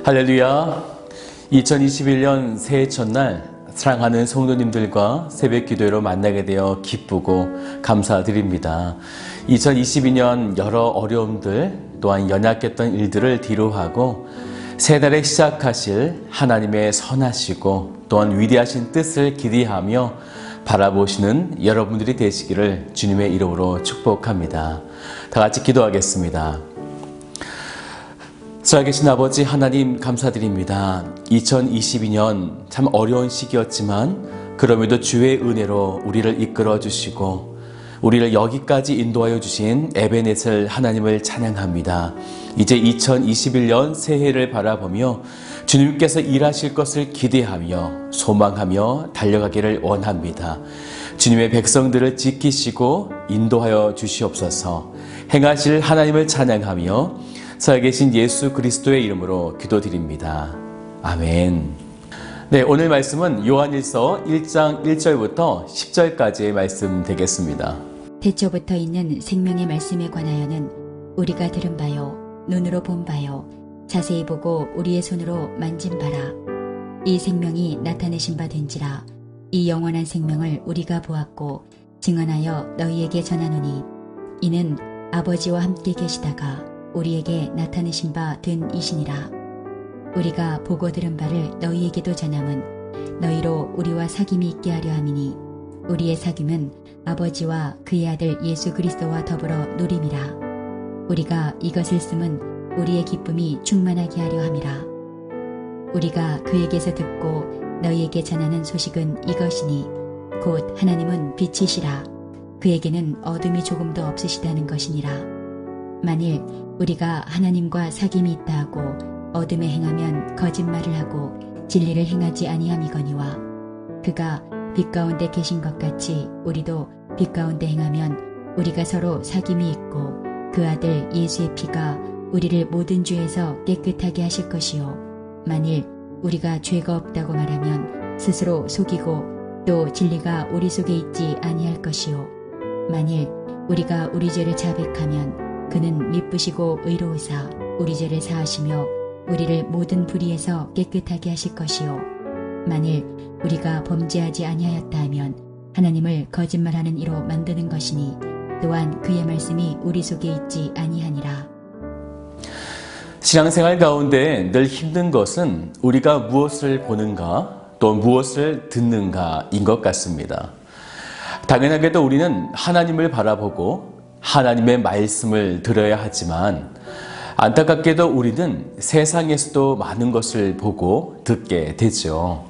할렐루야. 2021년 새해 첫날 사랑하는 성도님들과 새벽 기도회로 만나게 되어 기쁘고 감사드립니다. 2022년 여러 어려움들 또한 연약했던 일들을 뒤로하고 새 달에 시작하실 하나님의 선하시고 또한 위대하신 뜻을 기대하며 바라보시는 여러분들이 되시기를 주님의 이름으로 축복합니다. 다 같이 기도하겠습니다. 살아계신 아버지 하나님 감사드립니다. 2022년 참 어려운 시기였지만 그럼에도 주의 은혜로 우리를 이끌어 주시고 우리를 여기까지 인도하여 주신 에베네셀 하나님을 찬양합니다. 이제 2021년 새해를 바라보며 주님께서 일하실 것을 기대하며 소망하며 달려가기를 원합니다. 주님의 백성들을 지키시고 인도하여 주시옵소서. 행하실 하나님을 찬양하며 살아계신 예수 그리스도의 이름으로 기도드립니다. 아멘. 네, 오늘 말씀은 요한일서 1장 1절부터 10절까지의 말씀 되겠습니다. 태초부터 있는 생명의 말씀에 관하여는 우리가 들은 바요, 눈으로 본 바요, 자세히 보고 우리의 손으로 만진 바라. 이 생명이 나타내신 바 된지라. 이 영원한 생명을 우리가 보았고 증언하여 너희에게 전하노니 이는 아버지와 함께 계시다가 우리에게 나타내신 바 된 이시니라. 우리가 보고 들은 바를 너희에게도 전함은 너희로 우리와 사귐이 있게 하려 함이니 우리의 사귐은 아버지와 그의 아들 예수 그리스도와 더불어 누림이라. 우리가 이것을 쓰면 우리의 기쁨이 충만하게 하려 함이라. 우리가 그에게서 듣고 너희에게 전하는 소식은 이것이니 곧 하나님은 빛이시라. 그에게는 어둠이 조금도 없으시다는 것이니라. 만일 우리가 하나님과 사귐이 있다 하고 어둠에 행하면 거짓말을 하고 진리를 행하지 아니함이거니와 그가 빛 가운데 계신 것 같이 우리도 빛 가운데 행하면 우리가 서로 사귐이 있고 그 아들 예수의 피가 우리를 모든 죄에서 깨끗하게 하실 것이요 만일 우리가 죄가 없다고 말하면 스스로 속이고 또 진리가 우리 속에 있지 아니할 것이요 만일 우리가 우리 죄를 자백하면 그는 미쁘시고 의로우사 우리 죄를 사하시며 우리를 모든 불의에서 깨끗하게 하실 것이요 만일 우리가 범죄하지 아니하였다 하면 하나님을 거짓말하는 이로 만드는 것이니 또한 그의 말씀이 우리 속에 있지 아니하니라. 신앙생활 가운데 늘 힘든 것은 우리가 무엇을 보는가 또 무엇을 듣는가인 것 같습니다. 당연하게도 우리는 하나님을 바라보고 하나님의 말씀을 들어야 하지만 안타깝게도 우리는 세상에서도 많은 것을 보고 듣게 되죠.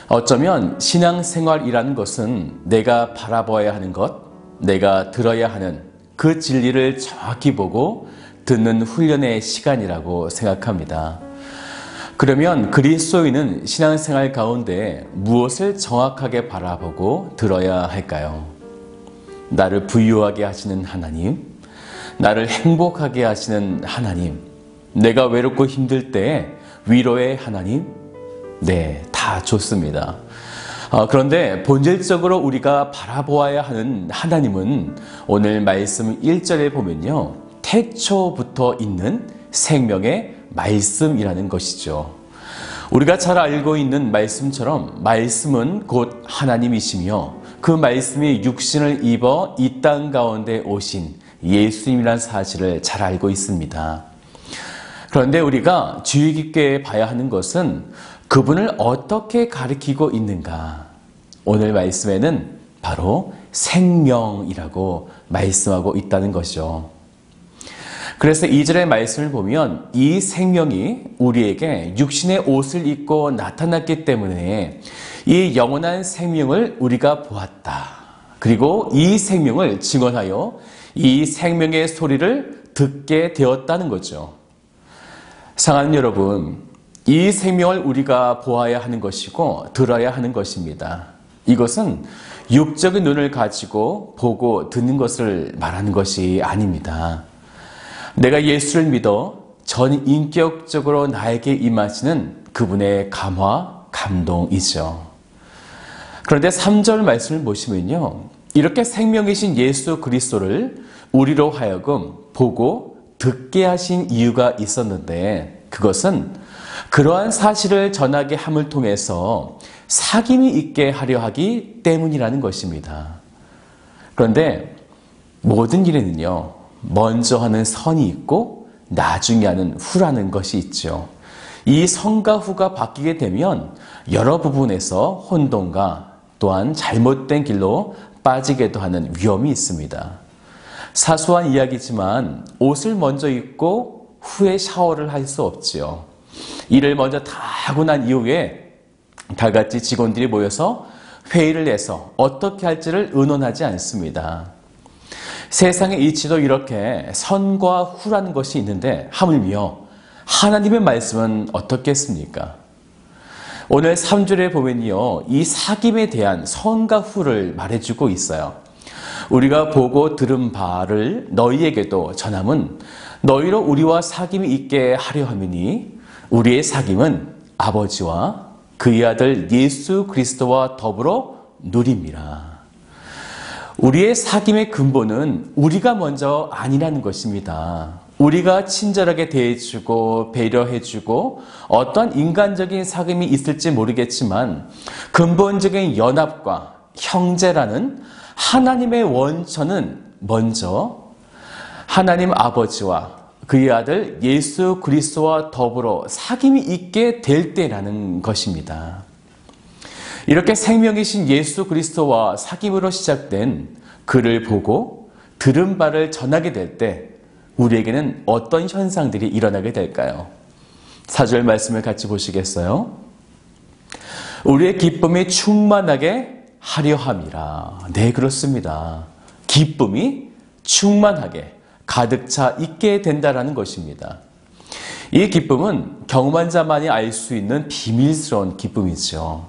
어쩌면 신앙생활이라는 것은 내가 바라봐야 하는 것, 내가 들어야 하는 그 진리를 정확히 보고 듣는 훈련의 시간이라고 생각합니다. 그러면 그리스도인은 신앙생활 가운데 무엇을 정확하게 바라보고 들어야 할까요? 나를 부유하게 하시는 하나님, 나를 행복하게 하시는 하나님, 내가 외롭고 힘들 때 위로의 하나님, 네, 다 좋습니다. 그런데 본질적으로 우리가 바라보아야 하는 하나님은 오늘 말씀 1절에 보면요, 태초부터 있는 생명의 말씀이라는 것이죠. 우리가 잘 알고 있는 말씀처럼 말씀은 곧 하나님이시며 그 말씀이 육신을 입어 이 땅 가운데 오신 예수님이라는 사실을 잘 알고 있습니다. 그런데 우리가 주의 깊게 봐야 하는 것은 그분을 어떻게 가리키고 있는가. 오늘 말씀에는 바로 생명이라고 말씀하고 있다는 것이죠. 그래서 2절의 말씀을 보면 이 생명이 우리에게 육신의 옷을 입고 나타났기 때문에 이 영원한 생명을 우리가 보았다. 그리고 이 생명을 증언하여 이 생명의 소리를 듣게 되었다는 거죠. 사랑하는 여러분, 이 생명을 우리가 보아야 하는 것이고 들어야 하는 것입니다. 이것은 육적인 눈을 가지고 보고 듣는 것을 말하는 것이 아닙니다. 내가 예수를 믿어 전 인격적으로 나에게 임하시는 그분의 감화, 감동이죠. 그런데 3절 말씀을 보시면요. 이렇게 생명이신 예수 그리스도를 우리로 하여금 보고 듣게 하신 이유가 있었는데 그것은 그러한 사실을 전하게 함을 통해서 사귐이 있게 하려 하기 때문이라는 것입니다. 그런데 모든 일에는요. 먼저 하는 선이 있고 나중에 하는 후라는 것이 있죠. 이 선과 후가 바뀌게 되면 여러 부분에서 혼돈과 또한 잘못된 길로 빠지게도 하는 위험이 있습니다. 사소한 이야기지만 옷을 먼저 입고 후에 샤워를 할 수 없지요. 일을 먼저 다 하고 난 이후에 다 같이 직원들이 모여서 회의를 해서 어떻게 할지를 의논하지 않습니다. 세상의 이치도 이렇게 선과 후라는 것이 있는데 하물며 하나님의 말씀은 어떻겠습니까? 오늘 3절에 보면요. 이 사귐에 대한 선과 후를 말해주고 있어요. 우리가 보고 들은 바를 너희에게도 전함은 너희로 우리와 사귐이 있게 하려 함이니 우리의 사귐은 아버지와 그의 아들 예수 그리스도와 더불어 누림이라. 우리의 사귐의 근본은 우리가 먼저 아니라는 것입니다. 우리가 친절하게 대해주고 배려해주고 어떤 인간적인 사귐이 있을지 모르겠지만 근본적인 연합과 형제라는 하나님의 원천은 먼저 하나님 아버지와 그의 아들 예수 그리스도와 더불어 사귐이 있게 될 때라는 것입니다. 이렇게 생명이신 예수 그리스도와 사귐으로 시작된 그를 보고 들은 바를 전하게 될 때 우리에게는 어떤 현상들이 일어나게 될까요? 4절 말씀을 같이 보시겠어요? 우리의 기쁨이 충만하게 하려 함이라. 네, 그렇습니다. 기쁨이 충만하게 가득 차 있게 된다라는 것입니다. 이 기쁨은 경험한 자만이 알 수 있는 비밀스러운 기쁨이죠.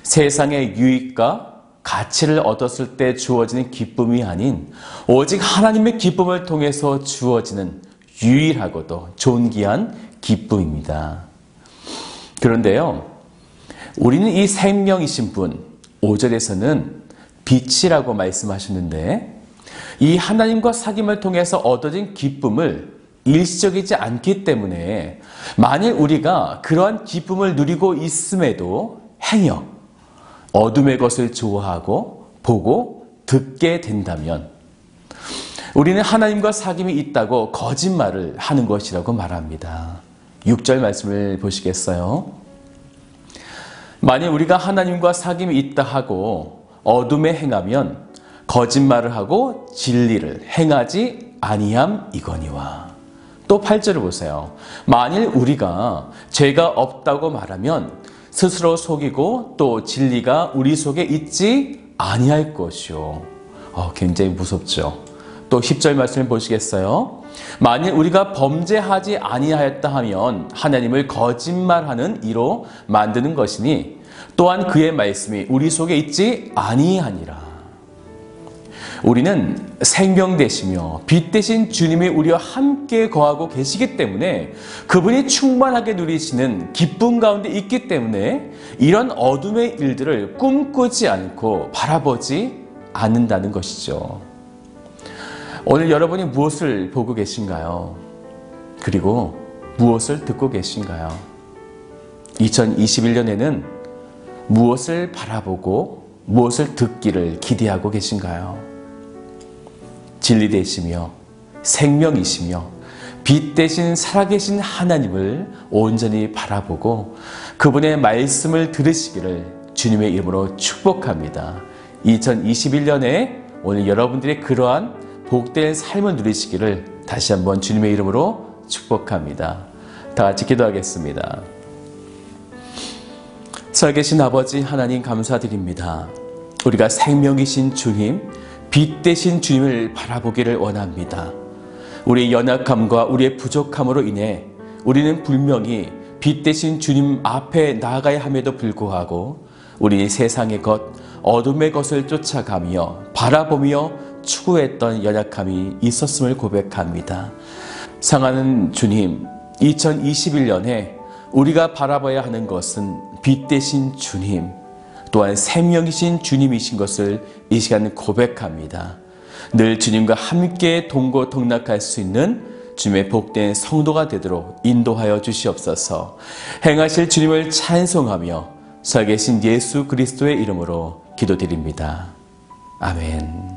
세상의 유익과 가치를 얻었을 때 주어지는 기쁨이 아닌 오직 하나님의 기쁨을 통해서 주어지는 유일하고도 존귀한 기쁨입니다. 그런데요, 우리는 이 생명이신 분, 5절에서는 빛이라고 말씀하셨는데 이 하나님과 사귐을 통해서 얻어진 기쁨을 일시적이지 않기 때문에 만일 우리가 그러한 기쁨을 누리고 있음에도 행여 어둠의 것을 좋아하고 보고 듣게 된다면 우리는 하나님과 사귐이 있다고 거짓말을 하는 것이라고 말합니다. 6절 말씀을 보시겠어요? 만일 우리가 하나님과 사귐이 있다 하고 어둠에 행하면 거짓말을 하고 진리를 행하지 아니함이거니와. 또 8절을 보세요. 만일 우리가 죄가 없다고 말하면 스스로 속이고 또 진리가 우리 속에 있지 아니할 것이요. 굉장히 무섭죠. 또 10절 말씀을 보시겠어요? 만일 우리가 범죄하지 아니하였다 하면 하나님을 거짓말하는 이로 만드는 것이니 또한 그의 말씀이 우리 속에 있지 아니하니라. 우리는 생명 되시며 빛 되신 주님이 우리와 함께 거하고 계시기 때문에 그분이 충만하게 누리시는 기쁨 가운데 있기 때문에 이런 어둠의 일들을 꿈꾸지 않고 바라보지 않는다는 것이죠. 오늘 여러분이 무엇을 보고 계신가요? 그리고 무엇을 듣고 계신가요? 2021년에는 무엇을 바라보고 무엇을 듣기를 기대하고 계신가요? 진리 되시며 생명이시며 빛 대신 살아계신 하나님을 온전히 바라보고 그분의 말씀을 들으시기를 주님의 이름으로 축복합니다. 2021년에 오늘 여러분들의 그러한 복된 삶을 누리시기를 다시 한번 주님의 이름으로 축복합니다. 다 같이 기도하겠습니다. 살아계신 아버지 하나님 감사드립니다. 우리가 생명이신 주님, 빛 대신 주님을 바라보기를 원합니다. 우리의 연약함과 우리의 부족함으로 인해 우리는 분명히 빛 대신 주님 앞에 나아가야 함에도 불구하고 우리 세상의 것, 어둠의 것을 쫓아가며 바라보며 추구했던 연약함이 있었음을 고백합니다. 사랑하는 주님, 2021년에 우리가 바라봐야 하는 것은 빛 대신 주님, 또한 생명이신 주님이신 것을 이 시간 고백합니다. 늘 주님과 함께 동고동락할 수 있는 주님의 복된 성도가 되도록 인도하여 주시옵소서. 행하실 주님을 찬송하며 살아계신 예수 그리스도의 이름으로 기도드립니다. 아멘.